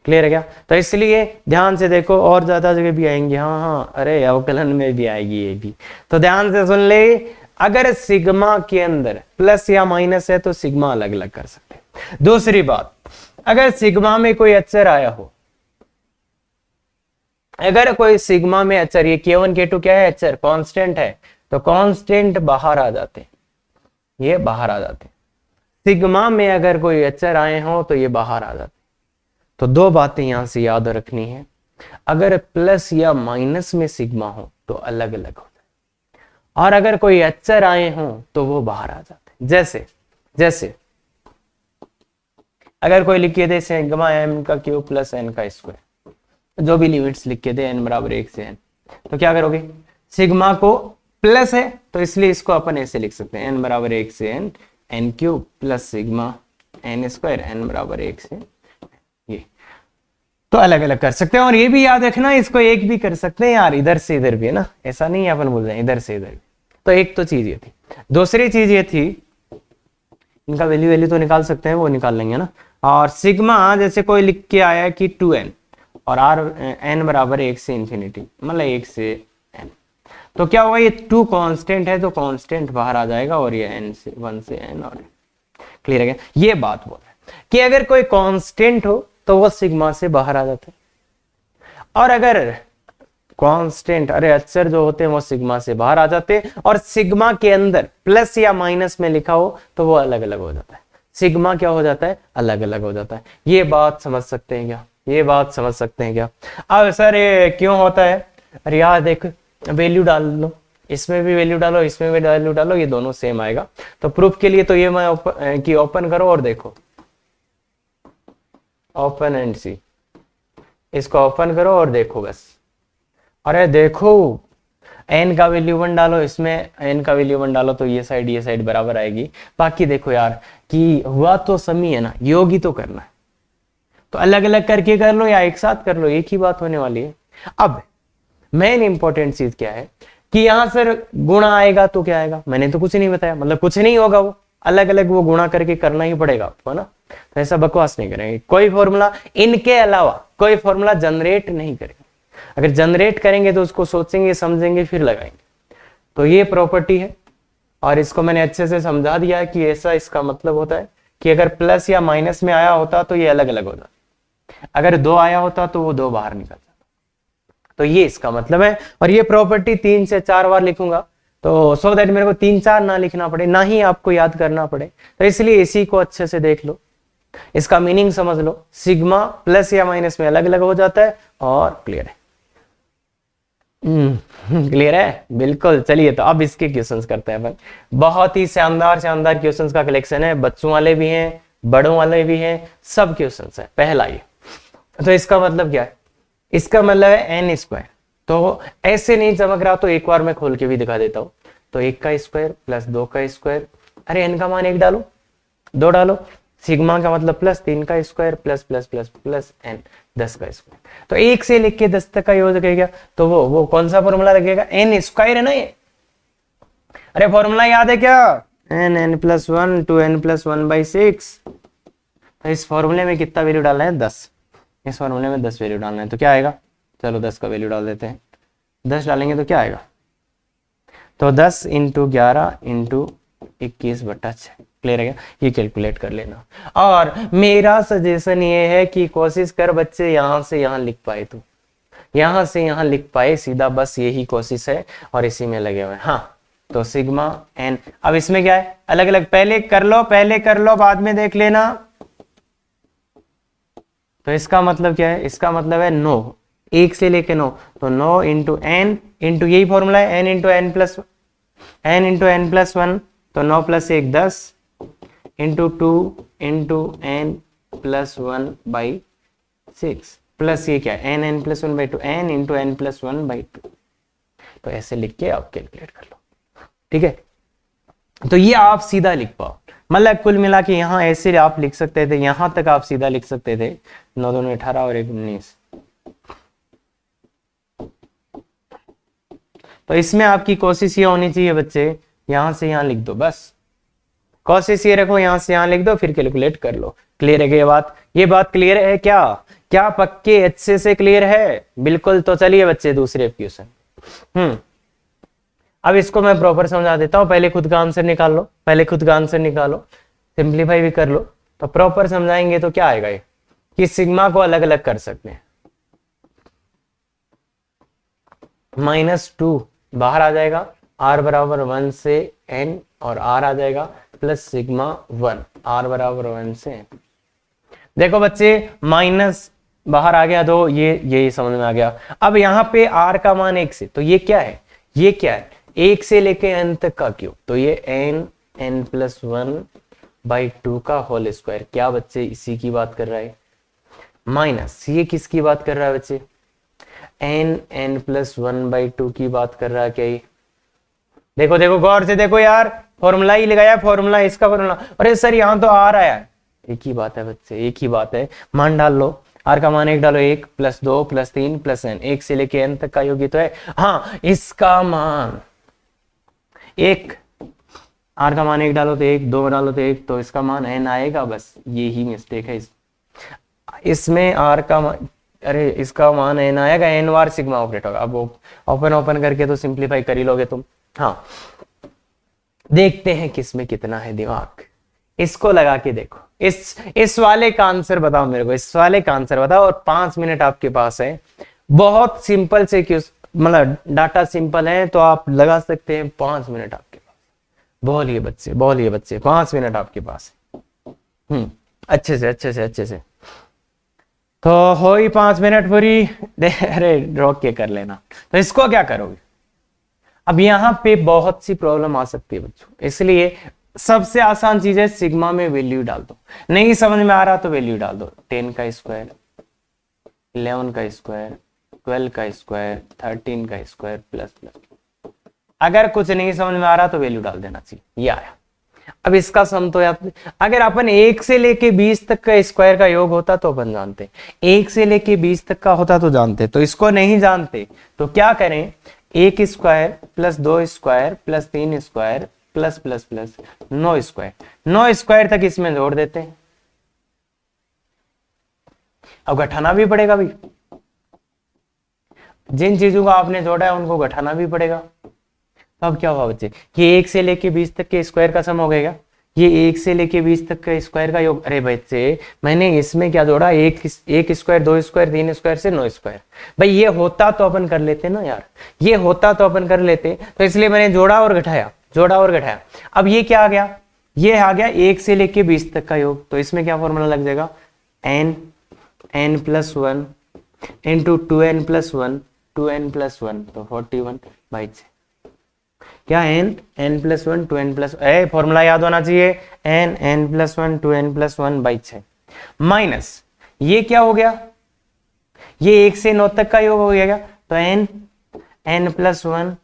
क्लियर है क्या? तो इसलिए ध्यान से देखो, और ज्यादा जगह भी आएंगे। हाँ हाँ, अरे अवकलन में भी आएगी ये भी, तो ध्यान से सुन ले। अगर सिग्मा के अंदर प्लस या माइनस है तो सिग्मा अलग अलग कर सकते हैं। दूसरी बात, अगर सिग्मा में कोई अचर आया हो, अगर कोई सिग्मा में अचर, ये K1 K2 क्या है? अचर, कांस्टेंट है, तो कांस्टेंट बाहर आ जाते हैं, ये बाहर आ जाते हैं। सिग्मा में अगर कोई अचर आए हो तो ये बाहर आ जाते हैं। तो दो बातें यहां से याद रखनी है, अगर प्लस या माइनस में सिग्मा हो तो अलग अलग हो जाए, और अगर कोई अचर आए हो तो वो बाहर आ जाते हैं। जैसे अगर कोई लिख के दे सिग्मा m का क्यूब प्लस n का स्क्वायर, जो भी लिमिट्स लिख के दे n बराबर 1 से n, तो क्या करोगे? सिग्मा को प्लस है तो इसलिए इसको अपन ऐसे लिख सकते हैं, n बराबर 1 से n, n cube plus sigma n square, n बराबर 1 से ये। तो अलग अलग कर सकते हैं। और ये भी याद रखना, इसको एक भी कर सकते हैं यार, इधर से इधर भी है ना, ऐसा नहीं है अपन बोल रहे हैं इधर से इधर भी। तो एक तो चीज ये थी। दूसरी चीज ये थी, इनका वैल्यू तो निकाल सकते हैं, वो निकाल लेंगे ना। और सिग्मा जैसे कोई लिख के आया कि 2n और r n बराबर 1 से इंफिनिटी, मतलब 1 से n, तो क्या होगा? ये 2 कांस्टेंट है तो कांस्टेंट बाहर आ जाएगा, और ये n से 1 से n, और क्लियर है क्या? ये बात बोल रहा है कि अगर कोई कांस्टेंट हो तो वो सिग्मा से बाहर आ जाता है, और अगर कांस्टेंट, अरे अचर जो होते हैं वो सिग्मा से बाहर आ जाते हैं, और सिग्मा के अंदर प्लस या माइनस में लिखा हो तो वो अलग अलग हो जाता है। सिग्मा क्या हो जाता है? अलग अलग हो जाता है। ये बात समझ सकते हैं क्या? ये बात समझ सकते हैं क्या? अब सर ये क्यों होता है? अरे यार देख, वैल्यू डाल लो, इसमें भी वैल्यू डालो, इसमें भी वैल्यू डालो, ये दोनों सेम आएगा। तो प्रूफ के लिए तो ये मैं ओपन करो और देखो, ओपन एंड सी, इसको ओपन करो और देखो बस। अरे देखो, n का वैल्यू 1 डालो, इसमें n का वैल्यू 1 डालो, तो ये साइड बराबर आएगी। बाकी देखो यार कि हुआ तो समी है ना, योग ही तो करना है, तो अलग अलग करके कर लो या एक साथ कर लो, एक ही बात होने वाली है। अब मेन इंपॉर्टेंट चीज क्या है कि यहां सर गुणा आएगा तो क्या आएगा? मैंने तो कुछ नहीं बताया, मतलब कुछ नहीं होगा, वो अलग अलग वो गुणा करके करना ही पड़ेगा आपको, है ना। तो ऐसा बकवास नहीं करेंगे, कोई फॉर्मूला इनके अलावा कोई फॉर्मूला जनरेट नहीं करेंगे। अगर जनरेट करेंगे तो उसको सोचेंगे, समझेंगे, फिर लगाएंगे। तो ये प्रॉपर्टी है, और इसको मैंने अच्छे से समझा दिया है कि ऐसा इसका मतलब होता है कि अगर प्लस या माइनस में आया होता तो ये अलग अलग होता, अगर 2 आया होता तो वो 2 बाहर निकल जाता। तो ये इसका मतलब है। और ये प्रॉपर्टी 3 से 4 बार लिखूंगा, तो सो दैट मेरे को 3-4 ना लिखना पड़े, ना ही आपको याद करना पड़े। तो इसलिए इसी को अच्छे से देख लो, इसका मीनिंग समझ लो। सिग्मा प्लस या माइनस में अलग अलग हो जाता है, और क्लियर है। क्लियर है? बिल्कुल। चलिए तो अब इसके क्वेश्चंस करते हैं अपन। बहुत ही शानदार शानदार क्वेश्चंस का कलेक्शन है, बच्चों वाले भी हैं, बड़ों वाले भी हैं, सब क्वेश्चंस है। पहला ये, तो इसका मतलब क्या है? इसका मतलब है n स्क्वायर। तो ऐसे नहीं चमक रहा तो एक बार मैं खोल के भी दिखा देता हूं। तो 1 का स्क्वायर प्लस 2 का स्क्वायर, अरे n का मान 1 डालो, 2 डालो, सिग्मा का मतलब प्लस 3 का square plus plus plus plus n 10 का स्क्वायर। तो 1 से लेके 10 तक का योग लगेगा, तो वो कौन सा फॉर्मूला लगेगा? n स्क्वायर है ना ये। अरे फॉर्मूला याद है क्या? n plus 1 to n plus 1/6। तो इस फॉर्मूले में कितना वैल्यू डालना है? 10। इस फॉर्मूले में 10 वैल्यू डालना है, तो क्या आएगा? चलो 10 का वैल्यू डाल देते हैं। 10 डालेंगे तो क्या आएगा? तो 10 इंटू 11 इंटू 21/6। क्लियर है क्या? ये कैलकुलेट कर लेना। और मेरा सजेशन ये है कि कोशिश कर बच्चे यहां से यहां लिख पाए, तो यहां से यहां लिख पाए सीधा, बस यही कोशिश है, और इसी में लगे हुए। हाँ, तो सिग्मा n, अब इसमें क्या है? अलग अलग पहले कर लो, बाद में देख लेना। तो इसका मतलब क्या है? इसका मतलब है 9, 1 से लेके 9, तो 9 इंटू n इंटू यही फॉर्मूला है, n इंटू n प्लस 1, तो 9 plus 1 10 into 2 into n plus 1/6 plus ये क्या है? n plus 1/2, n into n plus 1/2। तो ऐसे लिख के आप कैलकुलेट कर लो, ठीक है। तो ये आप सीधा लिख पाओ, मतलब कुल मिला के यहाँ ऐसे आप लिख सकते थे, यहां तक आप सीधा लिख सकते थे 9 दूनी 18 और 1 19। तो इसमें आपकी कोशिश ये होनी चाहिए बच्चे, यहां से यहां लिख दो, बस कोशिश ये रखो, यहां से यहां लिख दो, फिर कैलकुलेट कर लो। क्लियर है ये बात? ये बात क्लियर है क्या? क्या पक्के अच्छे से क्लियर है? बिल्कुल। तो चलिए बच्चे दूसरे क्वेश्चन। अब इसको मैं प्रॉपर समझा देता हूं, पहले खुद का आंसर निकाल लो, पहले खुद का आंसर निकालो, सिंप्लीफाई भी कर लो। तो प्रॉपर समझाएंगे तो क्या आएगा ये, कि सिग्मा को अलग अलग कर सकते हैं। -2 बाहर आ जाएगा, r बराबर 1 से n, और r आ जाएगा प्लस सिग्मा 1, r बराबर 1 से n। देखो बच्चे माइनस बाहर आ गया तो ये समझ में आ गया। अब यहाँ पे r का मान 1 से, तो ये क्या है, ये क्या है, 1 से लेके n तक का क्यूब, तो ये n+1/2 का होल स्क्वायर। क्या बच्चे इसी की बात कर रहा है। माइनस ये किसकी बात कर रहा है बच्चे, n+1/2 की बात कर रहा है क्या ये। देखो देखो गौर से देखो यार, फॉर्मूला ही लगाया, फॉर्मूला इसका फॉर्मूला। अरे सर यहाँ तो आ रहा है, एक ही बात है बच्चे, एक ही बात है। मान डाल लो, r का मान 1 डालो, 1 + 2 + 3 + n, 1 से लेके n तक का योग तो है। हाँ इसका मान 1, r का मान 1 डालो तो 1, 2 डालो तो 1, तो इसका मान n आएगा। बस यही मिस्टेक है इसमें r का मान, अरे इसका मान n आएगा, n बार सिग्मा ऑपरेट होगा। अब ओपन करके तो सिंप्लीफाई कर ही लोगे तुम। हाँ देखते हैं किसमें कितना है दिमाग, इसको लगा के देखो। इस वाले का आंसर बताओ मेरे को, इस वाले का आंसर बताओ, और 5 मिनट आपके पास है। बहुत सिंपल से क्यों, मतलब डाटा सिंपल है तो आप लगा सकते हैं। 5 मिनट आपके पास, बोलिए बच्चे, बोलिए बच्चे, 5 मिनट आपके पास। अच्छे से तो हो ही 5 मिनट पूरी। अरे रोक के कर लेना। तो इसको क्या करोगे, अब यहां पे बहुत सी प्रॉब्लम आ सकती है बच्चों, इसलिए सबसे आसान चीज है सिग्मा में वैल्यू डाल दो। नहीं समझ में आ रहा तो वैल्यू डाल दो, 10 का स्क्वायर, 11 का स्क्वायर, 12 का स्क्वायर, 13 का स्क्वायर प्लस। अगर कुछ नहीं समझ में आ रहा तो वैल्यू डाल देना चाहिए। ये आया। अब इसका सम तो याद, अगर अपन 1 से लेके 20 तक का स्क्वायर का योग होता तो अपन जानते, 1 से लेके 20 तक का होता तो जानते, तो इसको नहीं जानते तो क्या करें, 1 square plus 2 square plus 3 square plus 9 square, 9 square तक इसमें जोड़ देते हैं। अब घटाना भी पड़ेगा भाई, जिन चीजों को आपने जोड़ा है उनको घटाना भी पड़ेगा। तो अब क्या हुआ बच्चे, कि 1 से लेके 20 तक के स्क्वायर का सम हो गएगा, ये 1 से लेके 20 तक के स्क्वायर का योग। अरे बच्चे मैंने इसमें क्या जोड़ा, एक स्क्वायर, 2 स्क्वायर, 3 स्क्वायर से 9 स्क्वायर। भाई ये होता तो अपन कर लेते ना यार, ये होता तो अपन कर लेते, तो इसलिए मैंने जोड़ा और घटाया, जोड़ा और घटाया। अब ये क्या आ गया, ये आ गया 1 से लेके 20 तक का योग। तो इसमें क्या फॉर्मूला लग जाएगा, n+1 इंटू 2n+1, 2n+1 तो 41/6। क्या n+1 2n+, फॉर्मूला याद होना चाहिए, n+1 2n+1/6 माइनस ये क्या हो गया, ये 1 से 9 तक का योग हो गया। तो n+1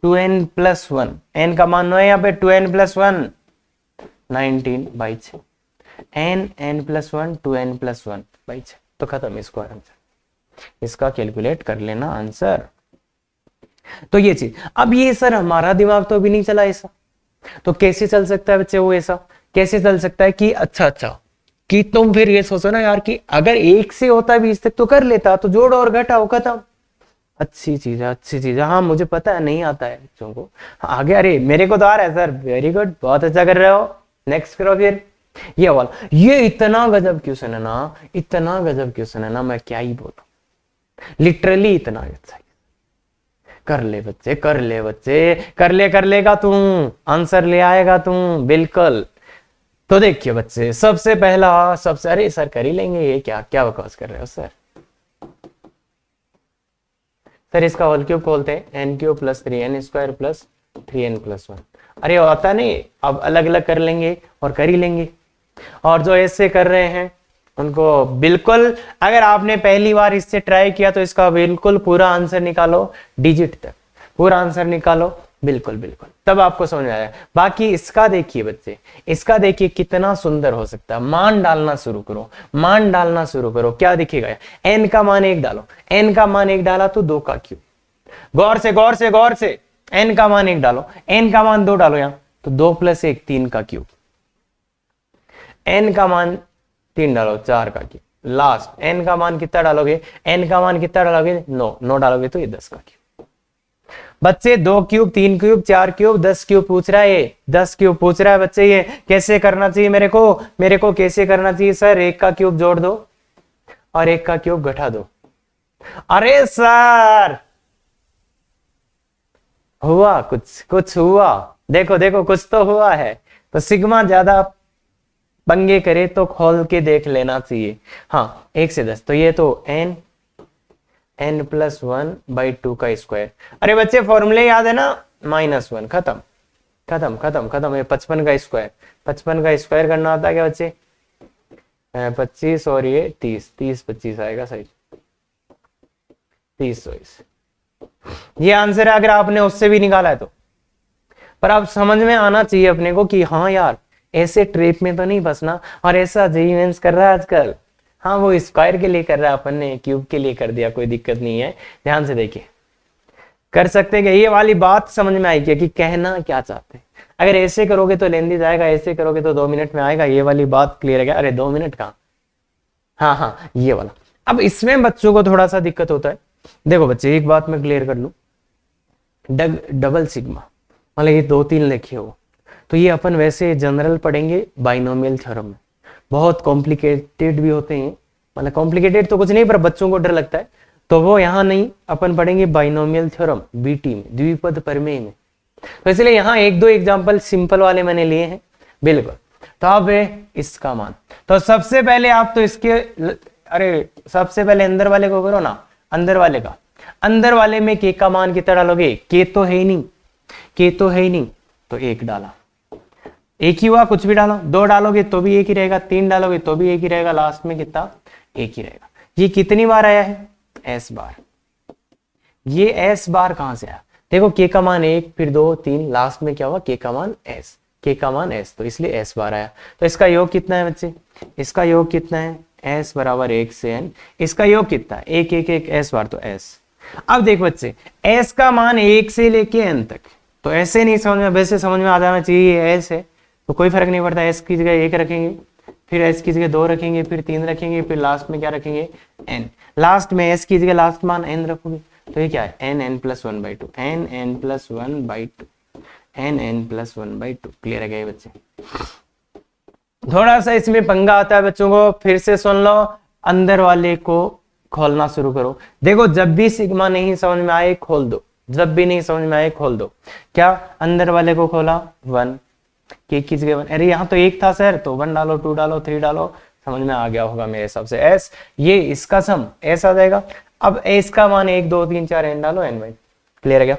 2n+1, n का मान 9 है यहाँ पे, 2n+1 19/6, n+1 2n+1/6। तो खत्म इसको आंसर, इसका कैलकुलेट कर लेना आंसर। तो ये चीज, अब ये सर हमारा दिमाग तो अभी नहीं चला ऐसा, तो कैसे चल सकता है बच्चे वो ऐसा, कैसे चल सकता है कि अच्छा कि तुम फिर ये सोचो ना यार, कि अगर 1 से होता 20 तक तो कर लेता, तो जोड़ और घटाओ खत्म। अच्छी चीज है, अच्छी चीज है। हाँ मुझे पता है नहीं आता है बच्चों को, आगे अरे मेरे को तो आ रहा है सर, वेरी गुड, बहुत अच्छा कर रहे हो। नेक्स्ट करो फिर ये वाला। ये इतना गजब क्वेश्चन है ना, इतना गजब क्वेश्चन है ना, मैं क्या ही बोलूं, लिटरली इतना अच्छा। कर ले बच्चे, कर ले बच्चे, कर लेगा तू, आंसर ले आएगा तू बिल्कुल। तो देखिए बच्चे, सबसे पहला अरे सर कर ही लेंगे, ये क्या बकवास कर रहे हो सर इसका होल क्यूब खोलते हैं, n³ + 3n² + 3n+1। अरे आता नहीं, अब अलग अलग कर लेंगे और कर ही लेंगे। और जो ऐसे कर रहे हैं उनको बिल्कुल, अगर आपने पहली बार इससे ट्राई किया तो इसका बिल्कुल पूरा आंसर निकालो, डिजिट तक पूरा आंसर निकालो, बिल्कुल बिल्कुल, तब आपको समझ में आएगा। बाकी इसका देखिए बच्चे, इसका देखिए कितना सुंदर हो सकता है। मान डालना शुरू करो, मान डालना शुरू करो, क्या दिखेगा? n का मान 1 डालो, n का मान 1 डाला तो 2 का क्यूब। गौर से गौर से गौर से, n का मान 1 डालो, n का मान 2 डालो यहां, तो 2 + 1 3 का क्यूब। n का मान 3 डालो, 4 का क्यूब। लास्ट n का मान कितना डालोगे? n का मान कितना डालोगे? 9, 9 डालोगे तो ये 10 का क्यूब। बच्चे 2 क्यूब, 3 क्यूब, 4 क्यूब, 10 क्यूब पूछ रहा है, ये 10 क्यूब पूछ रहा है बच्चे। ये कैसे करना चाहिए मेरे को कैसे करना चाहिए सर? 1 का क्यूब जोड़ दो और 1 का क्यूब घटा दो। अरे सर हुआ कुछ, कुछ हुआ, देखो देखो कुछ तो हुआ है। तो सिग्मा ज्यादा पंगे करे तो खोल के देख लेना चाहिए। हाँ 1 से 10, तो ये तो n n+1/2 का स्क्वायर। अरे बच्चे फॉर्मूले याद है ना? -1, खत्म खत्म खत्म खत्म। ये 55 का स्क्वायर, 55 का स्क्वायर करना होता है क्या बच्चे? 25 और ये 30, 30 25 आएगा सही, 30 ये आंसर है अगर आपने उससे भी निकाला है तो। पर आप समझ में आना चाहिए अपने को कि हाँ यार ऐसे ट्रेप में तो नहीं फंसना। और ऐसा जेईई मेंस कर रहा है आजकल, हाँ वो स्क्वायर के लिए कर रहा है, अपन ने क्यूब के लिए कर दिया, कोई दिक्कत नहीं है। ध्यान से देखिए, कर सकते हैं। ये वाली बात समझ में आई क्या कि कहना क्या चाहते हैं? अगर ऐसे करोगे तो लेंदी जाएगा, ऐसे करोगे तो 2 मिनट में आएगा। ये वाली बात क्लियर है क्या? अरे 2 मिनट कहाँ, हाँ हाँ ये वाला। अब इसमें बच्चों को थोड़ा सा दिक्कत होता है। देखो बच्चे एक बात मैं क्लियर कर लूं, डबल सिग्मा मतलब ये 2 3 लिखे हो तो ये अपन वैसे जनरल पढ़ेंगे बाइनोमियल थ्योरम में। बहुत कॉम्प्लिकेटेड भी होते हैं, मतलब कॉम्प्लिकेटेड तो कुछ नहीं पर बच्चों को डर लगता है, तो वो यहाँ नहीं, अपन पढ़ेंगे बाइनोमियल थ्योरम बीटी में, द्विपद प्रमेय में। तो इसलिए यहाँ 1 2 एग्जाम्पल सिंपल वाले मैंने लिए हैं। बिल्कुल, तो अब इसका मान, तो सबसे पहले आप तो इसके, अरे सबसे पहले अंदर वाले को करो ना, अंदर वाले का। अंदर वाले में के का मान कितना डालोगे? के तो है ही नहीं, के तो है ही नहीं, तो 1 डाला, 1 ही हुआ, कुछ भी डालो। 2 डालोगे तो भी 1 ही रहेगा, 3 डालोगे तो भी 1 ही रहेगा, लास्ट में कितना? 1 ही रहेगा। ये कितनी बार आया है? s बार। ये s बार कहां से आया? देखो के का मान 1, फिर 2 3, लास्ट में क्या हुआ? के का मान s, के का मान s, तो इसलिए s बार आया। तो इसका योग कितना है बच्चे? इसका योग कितना है? s बराबर 1 से n। इसका योग कितना है? 1 1 1 s बार, तो s। अब देख बच्चे, s का मान 1 से लेके n तक, तो ऐसे नहीं समझ में, वैसे समझ में आ जाना चाहिए s है तो कोई फर्क नहीं पड़ता। s की जगह 1 रखेंगे, फिर s की जगह 2 रखेंगे, फिर 3 रखेंगे, फिर लास्ट में क्या रखेंगे? n। लास्ट में s की जगह लास्ट मान n रखोगे, तो ये क्या है? n+1/2, n+1/2, n+1/2। क्लियर है क्या बच्चे? थोड़ा सा इसमें पंगा आता है बच्चों को, फिर से सुन लो, अंदर वाले को खोलना शुरू करो। देखो जब भी सिग्मा नहीं समझ में आए खोल दो, जब भी नहीं समझ में आए खोल दो। क्या अंदर वाले को खोला? 1, के की जगह 1, अरे यहाँ तो 1 था सर, तो 1 डालो, 2 डालो, 3 डालो, समझ में आ गया होगा मेरे हिसाब से। s, ये इसका सम s आ जाएगा। अब s का मान 1 2 3 4 n डालो, n बाई। क्लियर है क्या?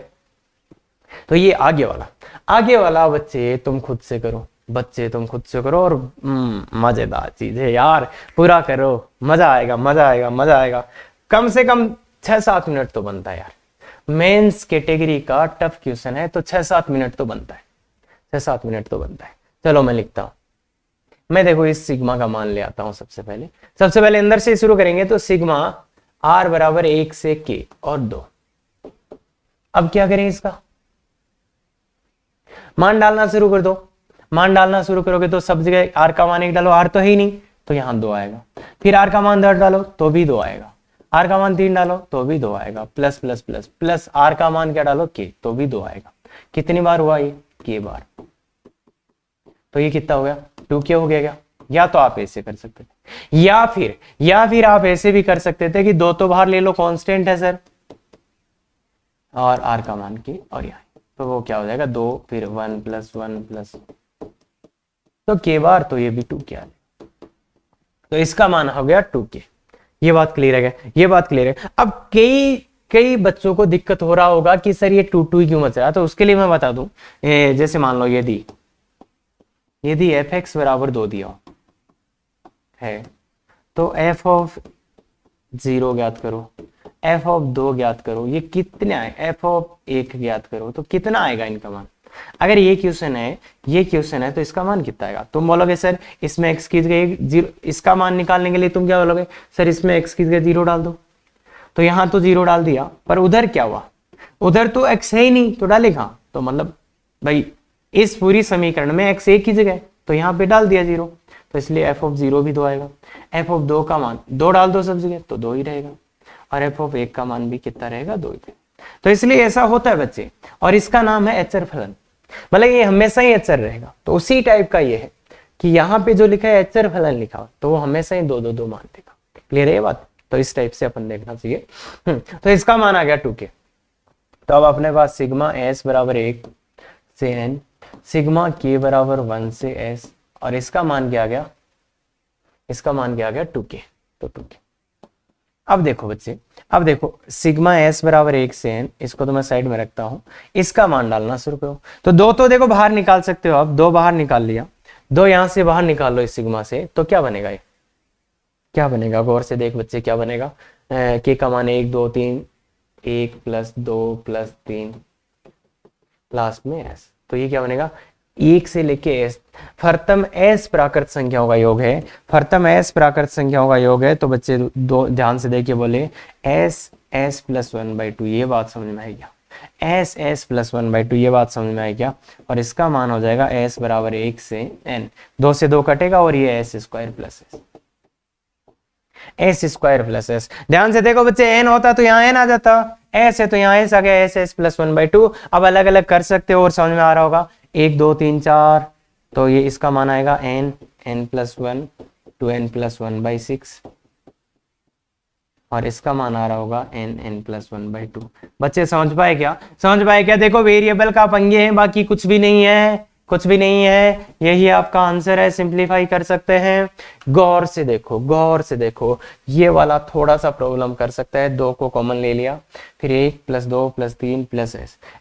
तो ये आगे वाला, आगे वाला बच्चे तुम खुद से करो, बच्चे तुम खुद से करो, और मजेदार चीज है यार, पूरा करो, मजा आएगा मजा आएगा मजा आएगा। कम से कम 6-7 मिनट तो बनता है यार। मेंस कैटेगरी का टफ क्वेश्चन है तो 6-7 मिनट तो बनता है, 6-7 मिनट तो बनता है। चलो मैं लिखता हूं, मैं देखो इस सिग्मा का मान ले आता हूं। सबसे पहले अंदर से शुरू करेंगे, तो सिग्मा r बराबर 1 से k और 2। अब क्या करें? इसका मान डालना शुरू कर दो। मान डालना शुरू करोगे तो सब जगह r का मान 1 डालो, r तो है ही नहीं तो यहां 2 आएगा। फिर r का मान 10 डालो तो भी 2 आएगा, r का मान 3 डालो तो भी 2 आएगा, plus plus plus plus r का मान क्या डालो? k, तो भी 2 आएगा। कितनी बार हुआ ये? k बार। तो ये कितना हो गया? 2k हो गया क्या? या तो आप ऐसे कर सकते थे, या फिर आप ऐसे भी कर सकते थे कि 2 तो बाहर ले लो, कांस्टेंट है सर, और r का मान k, और यहाँ तो वो क्या हो जाएगा? 2 फिर 1 + 1 प्लस, तो k बार, तो ये भी 2k आ जाएगा। तो इसका मान हो गया 2k। ये बात क्लियर है क्या? ये बात क्लियर है। अब कई बच्चों को दिक्कत हो रहा होगा कि सर ये 2 2 क्यों मच रहा है, तो उसके लिए मैं बता दूं, जैसे मान लो यदि f(x) बराबर 2 दिया है तो f(0) ज्ञात करो, एफ ऑफ 2 ज्ञात करो, ये कितने आए, एफ ऑफ 1 ज्ञात करो, तो कितना आएगा इनका मान। अगर ये क्वेश्चन है, ये क्वेश्चन है, तो इसका मान कितना आएगा। तुम बोलोगे सर इसमें एक्स की जगह 0, इसका मान निकालने के लिए तुम क्या बोलोगे, सर इसमें एक्स की जगह 0 डाल दो। तो यहां तो 0 डाल दिया, पर उधर क्या हुआ, उधर तो एक्स है ही नहीं, तो डालेगा, तो मतलब भाई इस पूरी समीकरण में एक्स एक ही जगह, तो यहाँ पे डाल दिया 0, तो इसलिए एफ ऑफ 0 भी 2 आएगा। एफ ऑफ 2 का मान 2 डाल दो सब जगह, तो 2 ही रहेगा, और एफ ऑफ 1 का मान भी कितना रहेगा, 2 ही रहेगा। तो इसलिए ऐसा होता है बच्चे, और इसका नाम है एचर फलन, मतलब ये हमेशा ही एचर रहेगा। तो उसी टाइप का ये है कि यहाँ पे जो लिखा है एचर फलन लिखा हो, तो वो हमेशा ही 2 2 2 मान देगा। क्लियर है ये बात। तो इस टाइप से अपन देखना चाहिए। तो इसका मान आ गया 2k। तो अब अपने पास सिग्मा एस बराबर 1 से n, सिग्मा k बराबर 1 से s, और इसका मान क्या आ गया, इसका मान क्या आ गया 2k। तो 2k। अब देखो बच्चे, अब देखो सिग्मा एस बराबर 1 से n, इसको तो मैं साइड में रखता हूं, इसका मान डालना शुरू करो। तो 2 तो देखो बाहर निकाल सकते हो, अब 2 बाहर निकाल लिया, 2 यहां से बाहर निकाल लो इस सिग्मा से, तो क्या बनेगा, ये क्या बनेगा, गौर से देख बच्चे क्या बनेगा। के का मान 1 2 3, 1 + 2 + 3 लास्ट में s, तो ये क्या बनेगा 1 से लेके s। फर्तम s प्राकृत संख्याओं का योग है, फर्तम s प्राकृत संख्याओं का योग है। तो बच्चे दो ध्यान से देखिए, बोले s s + 1/2, ये बात समझ में आई क्या, s s + 1/2, ये बात समझ में आई क्या। और इसका मान हो जाएगा s बराबर 1 से n, 2 से 2 कटेगा, और ये s² + s, s² + s। ध्यान से देखो बच्चे, n होता तो यहाँ n आ जाता, s है तो यहाँ s आ गया, s s + 1/2। अब अलग अलग कर सकते हो और समझ में आ रहा होगा, 1 2 3 4, तो ये इसका मान आएगा n + 1 2n + 1/6, और इसका मान आ रहा होगा n + 1/2। बच्चे समझ पाए क्या, समझ पाए क्या। देखो वेरिएबल का पंगे हैं, बाकी कुछ भी नहीं है, कुछ भी नहीं है, यही आपका आंसर है। सिंप्लीफाई कर सकते हैं। गौर से देखो, गौर से देखो, ये वाला थोड़ा सा प्रॉब्लम कर सकता है। 2 को कॉमन ले लिया, फिर 1 + 2 + 3 +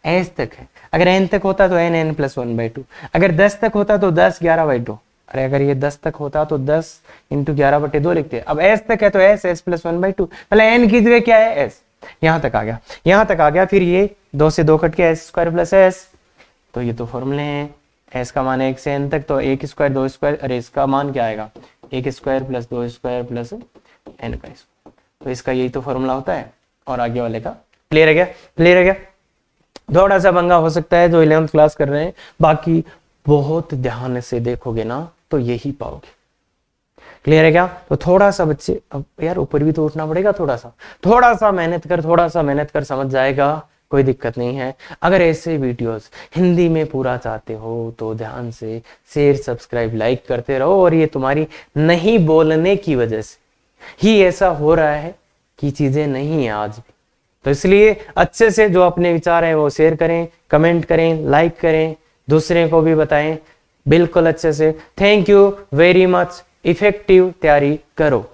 s तक है। अगर n तक होता तो n + 1/2, अगर 10 तक होता तो 10 11/2, अरे अगर ये 10 तक होता तो 10 × 11/2 लिखते। अब s तक है तो s s + 1/2, मतलब n की जगह क्या है s, यहां तक आ गया, यहां तक आ गया। फिर ये 2 से 2 कट के s² + s, तो ये तो फॉर्मूले हैं। s का मान 1 से n तक, तो 1² 2², अरे इसका मान क्या आएगा 1² + 2² + n², तो इसका यही तो फॉर्मूला होता है। और आगे वाले का क्लियर है क्या, क्लियर है क्या। थोड़ा सा पंगा हो सकता है जो 11th क्लास कर रहे हैं, बाकी बहुत ध्यान से देखोगे ना तो यही पाओगे। क्लियर है क्या। तो थोड़ा सा बच्चे, अब यार ऊपर भी तो उठना पड़ेगा, थोड़ा सा मेहनत कर, थोड़ा सा मेहनत कर, समझ जाएगा, कोई दिक्कत नहीं है। अगर ऐसे वीडियोस हिंदी में पूरा चाहते हो तो ध्यान से शेयर सब्सक्राइब लाइक करते रहो। और ये तुम्हारी नहीं बोलने की वजह से ही ऐसा हो रहा है कि चीजें नहीं है आज भी, तो इसलिए अच्छे से जो अपने विचार है वो शेयर करें, कमेंट करें, लाइक करें, दूसरे को भी बताएं बिल्कुल अच्छे से। Thank you very much. Effective तैयारी करो।